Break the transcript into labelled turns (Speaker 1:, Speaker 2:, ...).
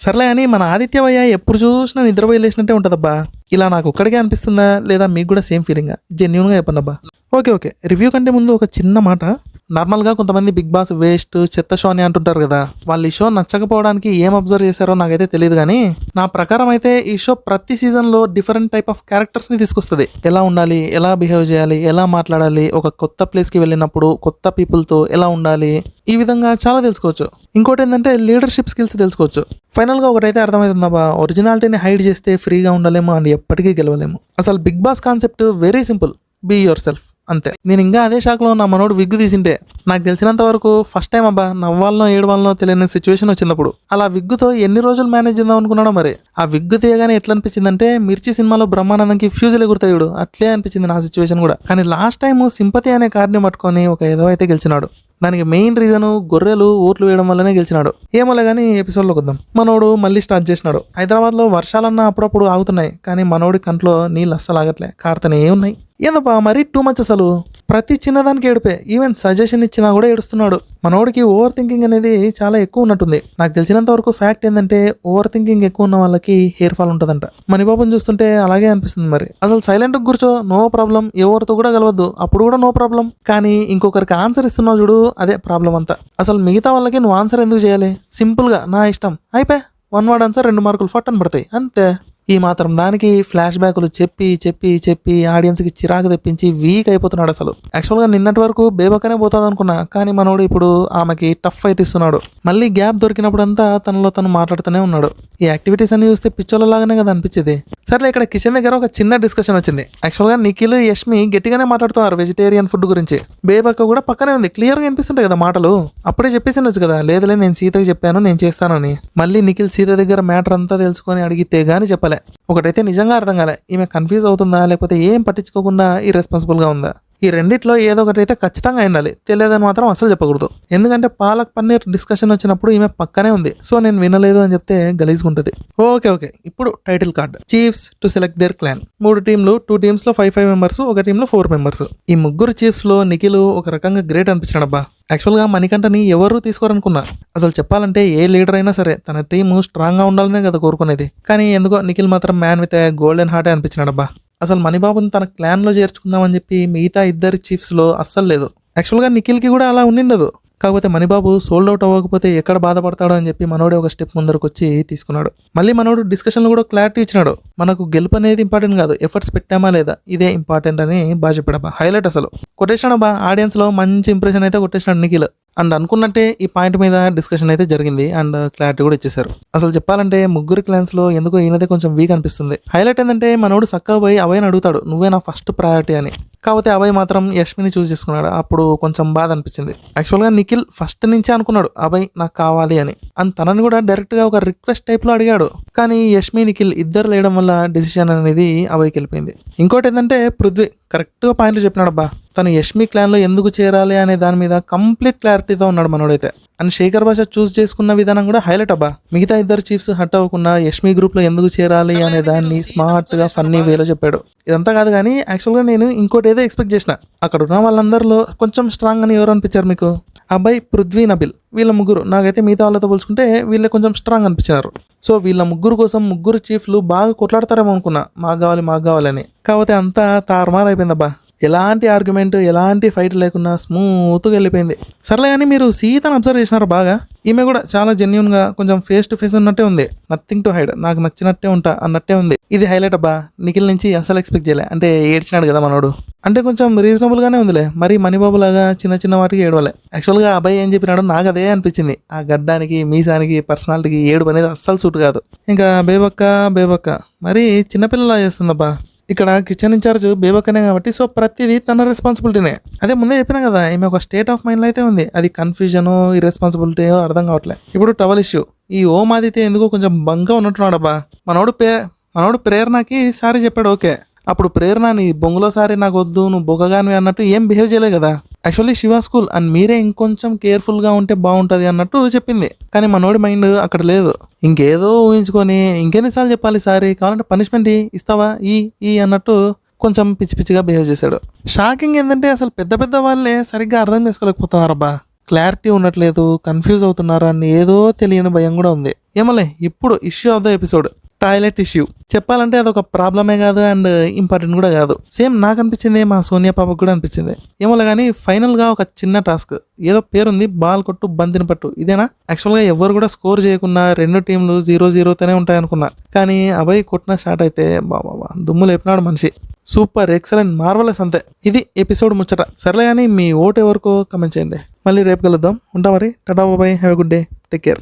Speaker 1: సర్లే అని మన ఆదిత్యవయ్య ఎప్పుడు చూసినా నిద్రపోయి లేచినట్టే ఉంటుందబ్బా. ఇలా నాకు ఒక్కడికే అనిపిస్తుందా లేదా మీకు కూడా సేమ్ ఫీలింగా? జెన్యున్గా చెప్పండి అబ్బా. ఓకే, రివ్యూ కంటే ముందు ఒక చిన్న మాట. నార్మల్గా కొంతమంది బిగ్ బాస్ వేస్ట్ చెత్త షో అని అంటుంటారు కదా, వాళ్ళు ఈ షో నచ్చకపోవడానికి ఏం అబ్జర్వ్ చేశారో నాకైతే తెలియదు, కానీ నా ప్రకారం అయితే ఈ షో ప్రతి సీజన్లో డిఫరెంట్ టైప్ ఆఫ్ క్యారెక్టర్స్ని తీసుకొస్తుంది. ఎలా ఉండాలి, ఎలా బిహేవ్ చేయాలి, ఎలా మాట్లాడాలి, ఒక కొత్త ప్లేస్కి వెళ్ళినప్పుడు కొత్త పీపుల్తో ఎలా ఉండాలి, ఈ విధంగా చాలా తెలుసుకోవచ్చు. ఇంకోటి ఏంటంటే లీడర్షిప్ స్కిల్స్ తెలుసుకోవచ్చు. ఫైనల్గా ఒకటైతే అర్థమవుతుందబ్బా, ఒరిజినాలిటీని హైడ్ చేస్తే ఫ్రీగా ఉండలేము అండ్ ఎప్పటికీ గెలవలేము. అసలు Bigg Boss concept very simple, be yourself, అంతే. నేను ఇంకా అదే షాక్లో నా మనోడు విగ్గు తీసింటే, నాకు తెలిసినంత వరకు ఫస్ట్ టైం అబ్బా నవ్వాలనో ఏడవాలనో తెలియని సిచ్యువేషన్ వచ్చినప్పుడు అలా విగ్గుతో ఎన్ని రోజులు మేనేజ్ చేద్దాం అనుకున్నాడో మరి. ఆ విగ్గు తీయగానే ఎట్లా అనిపించిందంటే మిర్చి సినిమాలో బ్రహ్మానందంకి ఫ్యూజులు ఎగురుతాయుడు అట్లే అనిపించింది నా సిచ్యువేషన్ కూడా. కానీ లాస్ట్ టైం సింపతి అనే కార్డుని పట్టుకొని ఒక ఏదో అయితే గెలిచినాడు. దానికి మెయిన్ రీజను గొర్రెలు ఓట్లు వేయడం వల్లనే గెలిచినాడు. ఏమోలే కానీ ఎపిసోడ్లోకి వద్దాం. మనోడు మళ్ళీ స్టార్ట్ చేసినాడు. హైదరాబాద్లో వర్షాలన్నా అప్పుడప్పుడు ఆగుతున్నాయి, కానీ మనోడి కంట్లో నీళ్ళు అస్సలు ఆగట్లే, కారుతూనే ఉన్నాయి. ఏందబ్బా మరీ టూ మచ్ అసలు. ప్రతి చిన్నదానికి ఏడిపే, ఈవెన్ సజెషన్ ఇచ్చినా కూడా ఏడుస్తున్నాడు. మనోడికి ఓవర్ థింకింగ్ అనేది చాలా ఎక్కువ ఉన్నట్టుంది. నాకు తెలిసినంత వరకు ఫ్యాక్ట్ ఏంటంటే ఓవర్ థింకింగ్ ఎక్కువ ఉన్న వాళ్ళకి హెయిర్ ఫాల్ ఉంటుందంట. మణిబాబుని చూస్తుంటే అలాగే అనిపిస్తుంది మరి. అసలు సైలెంట్గా కూర్చో, నో ప్రాబ్లం, ఎవరితో కూడా కలవద్దు, అప్పుడు కూడా నో ప్రాబ్లం. కానీ ఇంకొకరికి ఆన్సర్ ఇస్తున్నావు చూడు, అదే ప్రాబ్లం అంతా. అసలు మిగతా వాళ్ళకి నువ్వు ఆన్సర్ ఎందుకు చేయాలి? సింపుల్గా నా ఇష్టం అయిపోయి 1 వర్డ్ ఆన్సర్ 2 మార్కులు ఫట్టని పడతాయి అంతే. ఈ మాత్రం దానికి ఫ్లాష్ బ్యాక్లు చెప్పి చెప్పి చెప్పి ఆడియన్స్కి చిరాకు తెప్పించి వీక్ అయిపోతున్నాడు అసలు. యాక్చువల్గా నిన్నటి వరకు బేబక్కనే పోతుంది అనుకున్నా, కానీ మనోడు ఇప్పుడు ఆమెకి టఫ్ ఫైట్ ఇస్తున్నాడు. మళ్ళీ గ్యాప్ దొరికినప్పుడంతా తనలో తను మాట్లాడుతూనే ఉన్నాడు. ఈ యాక్టివిటీస్ అన్ని చూస్తే పిచ్చోళ్ళలాగానే కదా అనిపించేది. సర్లే, ఇక్కడ కిచెన్ దగ్గర ఒక చిన్న డిస్కషన్ వచ్చింది. యాక్చువల్గా నిఖిల్ యష్మి గట్టిగానే మాట్లాడుతున్నారు వెజిటేరియన్ ఫుడ్ గురించి. బేబక్క కూడా పక్కనే ఉంది, క్లియర్గా వినిపిస్తుంటాయి కదా మాటలు. అప్పుడే చెప్పేసినచ్చు కదా, లేదులే నేను సీతకి చెప్పాను నేను చేస్తానని. మళ్ళీ నిఖిల్ సీత దగ్గర మ్యాటర్ అంతా తెలుసుకొని అడిగితే గానీ చెప్పలే. ఒకటైతే నిజంగా అర్థం కాలే, ఈమె కన్ఫ్యూజ్ అవుతుందా లేకపోతే ఏం పట్టించుకోకుండా ఇర్రెస్పాన్సిబుల్గా ఉందా? ఈ రెండిట్లో ఏదో ఒకటి అయితే ఖచ్చితంగా ఉండాలి. తెలియదని మాత్రం అసలు చెప్పకూడదు. ఎందుకంటే పాలక్ పన్నీర్ డిస్కషన్ వచ్చినప్పుడు ఈమె పక్కనే ఉంది, సో నేను వినలేదు అని చెప్తే గలీజ్గుంటుంది. ఓకే, ఇప్పుడు title card. Chiefs to select their clan. 3 టీంలు, 2 టీమ్స్లో 5 మెంబర్స్, ఒక టీంలో 4 మెంబర్స్. ఈ ముగ్గురు చీఫ్స్లో నిఖిల్ ఒక రకంగా గ్రేట్ అనిపించాడబ్బా. యాక్చువల్గా మణికంఠని ఎవరూ తీసుకోరనుకున్నా. అసలు చెప్పాలంటే ఏ లీడర్ అయినా సరే తన టీము స్ట్రాంగ్గా ఉండాలనే కదా కోరుకునేది. కానీ ఎందుకో నిఖిల్ మాత్రం మ్యాన్ విత్ గోల్డెన్ హార్టే అనిపించినాడబ్బా. అసలు మణిబాబుని తన క్లాన్లో చేర్చుకుందామని చెప్పి మిగతా 2 చీఫ్స్లో అస్సలు లేదు. యాక్చువల్గా నిఖిల్కి కూడా అలా ఉండిండదు. కాకపోతే మణిబాబు సోల్డ్ అవుట్ అవ్వకపోతే ఎక్కడ బాధపడతాడో అని చెప్పి మనోడే ఒక స్టెప్ ముందరకు వచ్చి తీసుకున్నాడు. మళ్ళీ మనోడు డిస్కషన్లో కూడా క్లారిటీ ఇచ్చినాడు. మనకు గెలుపు అనేది ఇంపార్టెంట్ కాదు, ఎఫర్ట్స్ పెట్టామా లేదా ఇదే ఇంపార్టెంట్ అని బాగా చెప్పాడబ్బా. హైలైట్ అసలు కొట్టేసినాడబ్బా. ఆడియన్స్లో మంచి ఇంప్రెషన్ అయితే కొట్టేసినాడు నిఖిల్. అండ్ అనుకున్నట్టే ఈ పాయింట్ మీద డిస్కషన్ అయితే జరిగింది అండ్ క్లారిటీ కూడా ఇచ్చేశారు. అసలు చెప్పాలంటే ముగ్గురు క్లాన్స్లో ఎందుకో ఈయనదే కొంచెం వీక్ అనిపిస్తుంది. హైలైట్ ఏంటంటే మనోడు సక్కా పోయి అభయ్ని అడుగుతాడు, నువ్వే నా ఫస్ట్ ప్రయారిటీ అని. కాకపోతే అభయ్ మాత్రం యష్మిని చూస్ చేసుకున్నాడు. అప్పుడు కొంచెం బాధ అనిపించింది. యాక్చువల్గా నిఖిల్ ఫస్ట్ నుంచే అనుకున్నాడు అభయ్ నాకు కావాలి అని. అండ్ తనని కూడా డైరెక్ట్గా ఒక రిక్వెస్ట్ టైప్లో అడిగాడు. కానీ యష్మి నిఖిల్ ఇద్దరు లేయడం వల్ల డెసిషన్ అనేది అభయ్కి వెళ్ళిపోయింది. ఇంకోటి ఏంటంటే పృథ్వీ కరెక్ట్గా పాయింట్లు చెప్పినాడబ్బా. తను యష్మి క్లాన్లో ఎందుకు చేరాలి అనే దాని మీద కంప్లీట్ క్లారిటీతో ఉన్నాడు మనోడైతే. అండ్ శేఖర్ భాష చూస్ చేసుకున్న విధానం కూడా హైలైట్ అబ్బా. మిగతా 2 చీఫ్స్ హట్ అవ్వకుండా యష్మి గ్రూప్లో ఎందుకు చేరాలి అనే దాన్ని స్మార్ట్గా ఫన్నీ వేలో చెప్పాడు. ఇదంతా కాదు కానీ యాక్చువల్గా నేను ఇంకోటి ఏదో ఎక్స్పెక్ట్ చేసిన. అక్కడ ఉన్న వాళ్ళందరిలో కొంచెం స్ట్రాంగ్ అని ఎవరు అనిపించారు మీకు? అబ్బాయి, పృథ్వీ, నబిల్, వీళ్ళ ముగ్గురు నాకైతే మిగతా వాళ్ళతో పోల్చుకుంటే వీళ్ళే కొంచెం స్ట్రాంగ్ అనిపించారు. సో వీళ్ళ ముగ్గురు కోసం ముగ్గురు చీఫ్లు బాగా కొట్లాడతారేమో అనుకున్నా, మాకు కావాలని. కాకపోతే అంతా తారుమారు అయిపోయిందబ్బా. ఎలాంటి ఆర్గ్యుమెంట్ ఎలాంటి ఫైట్ లేకుండా స్మూత్గా వెళ్ళిపోయింది. సర్లే కానీ మీరు సీతను అబ్జర్వ్ చేసినారు బాగా. ఈమె కూడా చాలా జెన్యున్గా కొంచెం ఫేస్ టు ఫేస్ ఉన్నట్టే ఉంది. నథింగ్ టు హైడ్, నాకు నచ్చినట్టే ఉంటా అన్నట్టే ఉంది. ఇది హైలైట్ అబ్బా. నిఖిల్ నుంచి అసలు ఎక్స్పెక్ట్ చేయలే. అంటే ఏడ్చినాడు కదా మనోడు, అంటే కొంచెం రీజనబుల్గానే ఉందిలే. మరి మణిబాబు లాగా చిన్న వాటికి ఏడవలే. యాక్చువల్గా అబ్బాయి ఏం చెప్పినాడు నాకు అదే అనిపించింది. ఆ గడ్డానికి మీసానికి పర్సనాలిటీకి ఏడుపు అనేది అస్సలు సూట్ కాదు. ఇంకా బేబక్క మరి చిన్నపిల్లలా చేస్తుందబ్బా. ఇక్కడ కిచెన్ ఇన్ఛార్జ్ బేబక్కనే కాబట్టి సో ప్రతిదీ తన రెస్పాన్సిబిలిటీనే. అదే ముందే చెప్పినా కదా, ఈమె ఒక స్టేట్ ఆఫ్ మైండ్లో అయితే ఉంది. అది కన్ఫ్యూజనో ఇర్రెస్పాన్సిబిలిటీ అర్థం కావట్లే. ఇప్పుడు టవల్ ఇష్యూ. ఈ ఓం ఆదిత్య ఎందుకో కొంచెం బంగా ఉన్నట్టున్నాడబ్బా. మనోడు ప్రేరణకి సారీ చెప్పాడు, ఓకే. అప్పుడు ప్రేరణ నీ బొంగులో సారీ నాకు వద్దు, నువ్వు బొగ్గగానివి అన్నట్టు ఏం బిహేవ్ చేయలే కదా. యాక్చువల్లీ శివ స్కూల్ అండ్ మీరే ఇంకొంచెం కేర్ఫుల్గా ఉంటే బాగుంటుంది అన్నట్టు చెప్పింది. కానీ మనోడి మైండ్ అక్కడ లేదు. ఇంకేదో ఊహించుకొని ఇంకెన్నిసార్లు చెప్పాలి సారీ, కావాలంటే పనిష్మెంట్ ఇస్తావా ఈ అన్నట్టు కొంచెం పిచ్చిగా బిహేవ్ చేశాడు. షాకింగ్ ఏంటంటే అసలు పెద్ద వాళ్ళే సరిగ్గా అర్థం చేసుకోలేకపోతున్నారబ్బా. క్లారిటీ ఉండట్లేదు, కన్ఫ్యూజ్ అవుతున్నారా అని ఏదో తెలియని భయం కూడా ఉంది. ఏమలే, ఇప్పుడు issue of the episode, toilet issue. చెప్పాలంటే అదొక ప్రాబ్లమే కాదు అండ్ ఇంపార్టెంట్ కూడా కాదు. సేమ్ నాకు అనిపించింది, మా సోనియా పాపకు కూడా అనిపించింది. ఏమోలే కానీ ఫైనల్గా ఒక చిన్న టాస్క్, ఏదో పేరుంది, బాల్ కొట్టు బంతిని పట్టు, ఇదేనా? యాక్చువల్గా ఎవరు కూడా స్కోర్ చేయకుండా రెండు టీంలు 0-0తోనే ఉంటాయి అనుకున్నా, కానీ అభయ్ కొట్టిన షాట్ అయితే బాబా దుమ్ము లేపినాడు మనిషి. సూపర్, ఎక్సలెంట్, మార్వలెస్ అంతే. ఇది ఎపిసోడ్ ముచ్చట. సర్లే కానీ మీ ఓటు ఎవరికో కమెంట్ చేయండి. మళ్ళీ రేపు కలుద్దాం. ఉంటా మరి, tata bye, have a good day, take care.